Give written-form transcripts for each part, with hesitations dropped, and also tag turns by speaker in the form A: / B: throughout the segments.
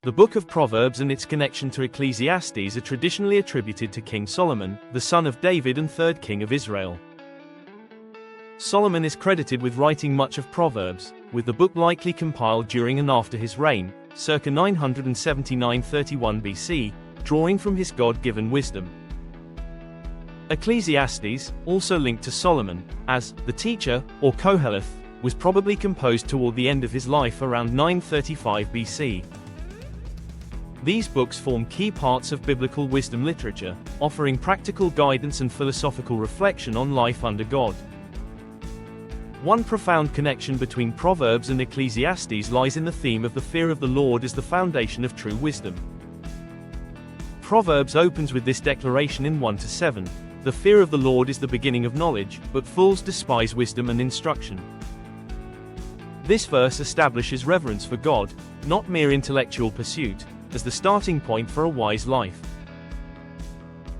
A: The Book of Proverbs and its connection to Ecclesiastes are traditionally attributed to King Solomon, the son of David and third king of Israel. Solomon is credited with writing much of Proverbs, with the book likely compiled during and after his reign, circa 979–31 BC, drawing from his God-given wisdom. Ecclesiastes, also linked to Solomon, as the teacher, or Qoheleth, was probably composed toward the end of his life around 935 BC. These books form key parts of biblical wisdom literature, offering practical guidance and philosophical reflection on life under God. One profound connection between Proverbs and Ecclesiastes lies in the theme of the fear of the Lord as the foundation of true wisdom. Proverbs opens with this declaration in 1–7, "The fear of the Lord is the beginning of knowledge, but fools despise wisdom and instruction." This verse establishes reverence for God, not mere intellectual pursuit, as the starting point for a wise life.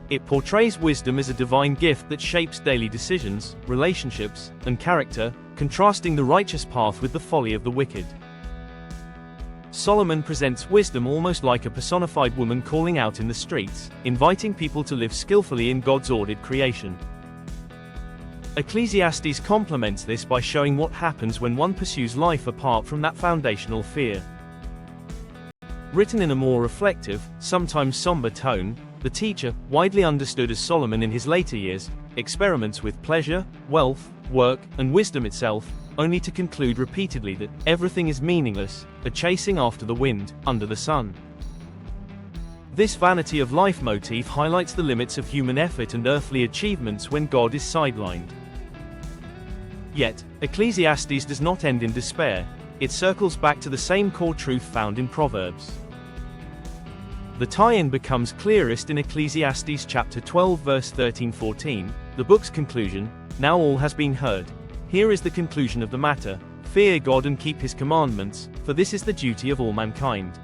A: It portrays wisdom as a divine gift that shapes daily decisions, relationships, and character, contrasting the righteous path with the folly of the wicked. Solomon presents wisdom almost like a personified woman calling out in the streets, inviting people to live skillfully in God's ordered creation. Ecclesiastes complements this by showing what happens when one pursues life apart from that foundational fear. Written in a more reflective, sometimes somber tone, the teacher, widely understood as Solomon in his later years, experiments with pleasure, wealth, work, and wisdom itself, only to conclude repeatedly that everything is meaningless, a chasing after the wind, under the sun. This vanity of life motif highlights the limits of human effort and earthly achievements when God is sidelined. Yet, Ecclesiastes does not end in despair. It circles back to the same core truth found in Proverbs. The tie-in becomes clearest in Ecclesiastes chapter 12 verse 13–14, the book's conclusion, "Now all has been heard. Here is the conclusion of the matter, fear God and keep his commandments, for this is the duty of all mankind.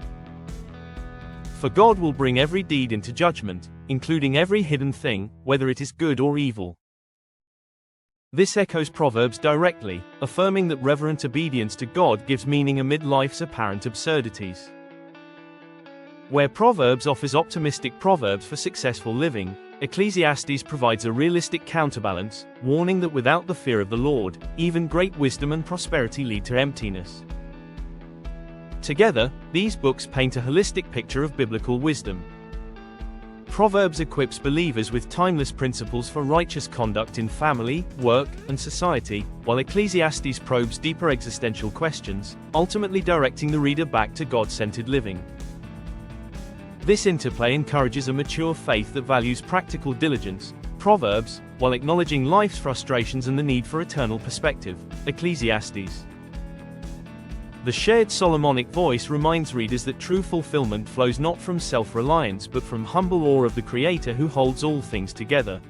A: For God will bring every deed into judgment, including every hidden thing, whether it is good or evil." This echoes Proverbs directly, affirming that reverent obedience to God gives meaning amid life's apparent absurdities. Where Proverbs offers optimistic proverbs for successful living, Ecclesiastes provides a realistic counterbalance, warning that without the fear of the Lord, even great wisdom and prosperity lead to emptiness. Together, these books paint a holistic picture of biblical wisdom. Proverbs equips believers with timeless principles for righteous conduct in family, work, and society, while Ecclesiastes probes deeper existential questions, ultimately directing the reader back to God-centered living. This interplay encourages a mature faith that values practical diligence. Proverbs, while acknowledging life's frustrations and the need for eternal perspective. Ecclesiastes. The shared Solomonic voice reminds readers that true fulfillment flows not from self-reliance but from humble awe of the Creator who holds all things together.